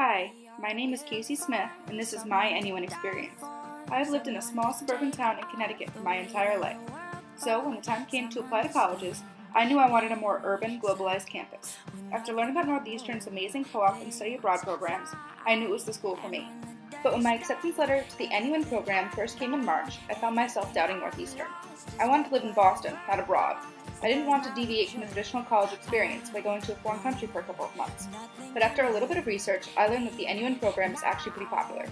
Hi, my name is Casey Smith, and this is my NUN experience. I have lived in a small suburban town in Connecticut for my entire life. So when the time came to apply to colleges, I knew I wanted a more urban, globalized campus. After learning about Northeastern's amazing co-op and study abroad programs, I knew it was the school for me. But when my acceptance letter to the NUN program first came in March, I found myself doubting Northeastern. I wanted to live in Boston, not abroad. I didn't want to deviate from the traditional college experience by going to a foreign country for a couple of months. But after a little bit of research, I learned that the NUN program is actually pretty popular.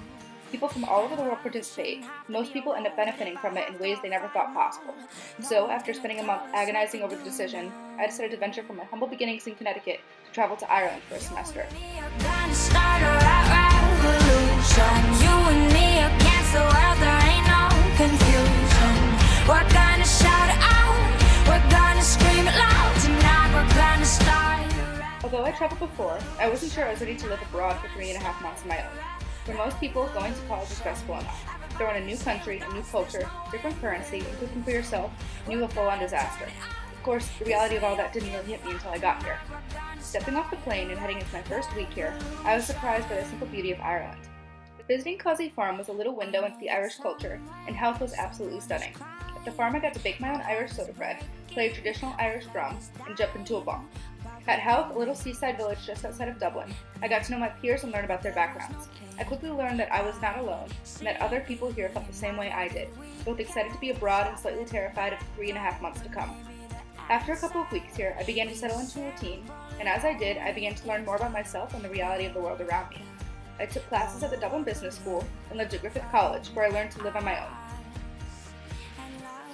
People from all over the world participate. Most people end up benefiting from it in ways they never thought possible. So, after spending a month agonizing over the decision, I decided to venture from my humble beginnings in Connecticut to travel to Ireland for a semester. Although I traveled before, I wasn't sure I was ready to live abroad for 3.5 months on my own. For most people, going to college is stressful enough. Throw in a new country, a new culture, different currency, and cooking for yourself, and you have a full-on disaster. Of course, the reality of all that didn't really hit me until I got here. Stepping off the plane and heading into my first week here, I was surprised by the simple beauty of Ireland. Visiting Causey Farm was a little window into the Irish culture, and health was absolutely stunning. At the farm, I got to bake my own Irish soda bread, play a traditional Irish drum, and jump into a ball. At Howth, a little seaside village just outside of Dublin, I got to know my peers and learn about their backgrounds. I quickly learned that I was not alone, and that other people here felt the same way I did, both excited to be abroad and slightly terrified of the 3.5 months to come. After a couple of weeks here, I began to settle into a routine, and as I did, I began to learn more about myself and the reality of the world around me. I took classes at the Dublin Business School and lived at Griffith College, where I learned to live on my own.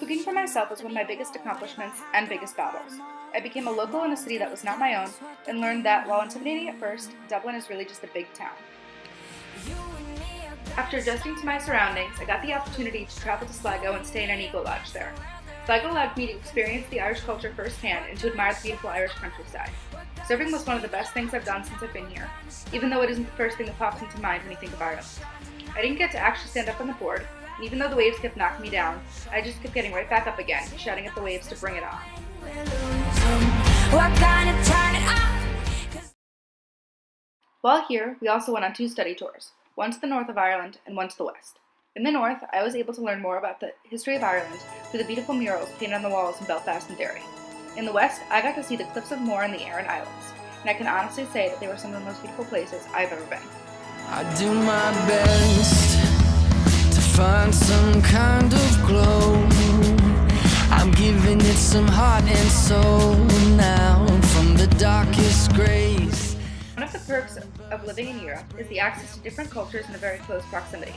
Cooking for myself was one of my biggest accomplishments and biggest battles. I became a local in a city that was not my own, and learned that, while intimidating at first, Dublin is really just a big town. After adjusting to my surroundings, I got the opportunity to travel to Sligo and stay in an eco-lodge there. Sligo allowed me to experience the Irish culture firsthand and to admire the beautiful Irish countryside. Surfing was one of the best things I've done since I've been here, even though it isn't the first thing that pops into mind when you think of Ireland. I didn't get to actually stand up on the board, and even though the waves kept knocking me down, I just kept getting right back up again, shouting at the waves to bring it on. While here, we also went on 2 study tours, one to the north of Ireland and one to the west. In the north, I was able to learn more about the history of Ireland through the beautiful murals painted on the walls in Belfast and Derry. In the west, I got to see the cliffs of Moher and the Aran Islands, and I can honestly say that they were some of the most beautiful places I've ever been. I do my best to find some kind of glow. I'm giving it some heart and soul now from the darkest grays. One of the perks of living in Europe is the access to different cultures in a very close proximity.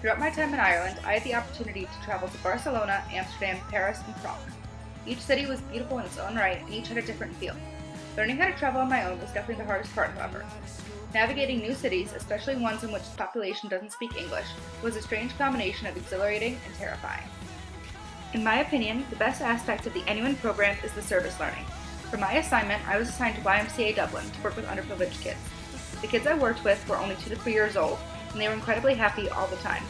Throughout my time in Ireland, I had the opportunity to travel to Barcelona, Amsterdam, Paris, and Prague. Each city was beautiful in its own right, and each had a different feel. Learning how to travel on my own was definitely the hardest part, however. Navigating new cities, especially ones in which the population doesn't speak English, was a strange combination of exhilarating and terrifying. In my opinion, the best aspect of the NUN program is the service learning. For my assignment, I was assigned to YMCA Dublin to work with underprivileged kids. The kids I worked with were only 2 to 3 years old, and they were incredibly happy all the time.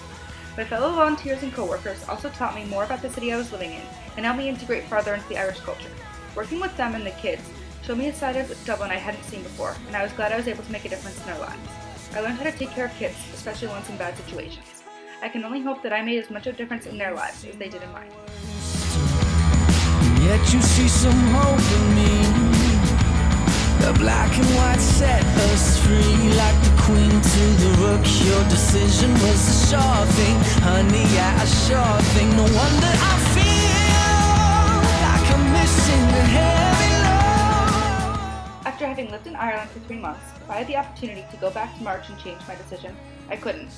My fellow volunteers and coworkers also taught me more about the city I was living in and helped me integrate farther into the Irish culture. Working with them and the kids showed me a side of Dublin I hadn't seen before, and I was glad I was able to make a difference in their lives. I learned how to take care of kids, especially ones in bad situations. I can only hope that I made as much of a difference in their lives as they did in mine. Yet you see some hope in me. The black and white set us free, like the queen to the rook. Your decision was a sure thing, honey, yeah, a sure thing. No wonder I feel like I'm missing a heavy load. After having lived in Ireland for 3 months, if I had the opportunity to go back to March and change my decision, I couldn't.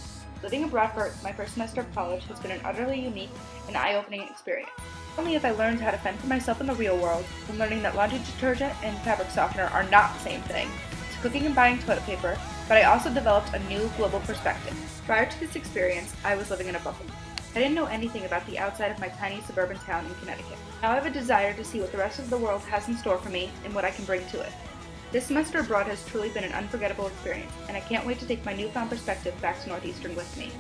Living abroad for my first semester of college has been an utterly unique and eye-opening experience. Not only have I learned how to fend for myself in the real world, from learning that laundry detergent and fabric softener are not the same thing, to cooking and buying toilet paper, but I also developed a new global perspective. Prior to this experience, I was living in a bubble. I didn't know anything about the outside of my tiny suburban town in Connecticut. Now I have a desire to see what the rest of the world has in store for me and what I can bring to it. This semester abroad has truly been an unforgettable experience, and I can't wait to take my newfound perspective back to Northeastern with me.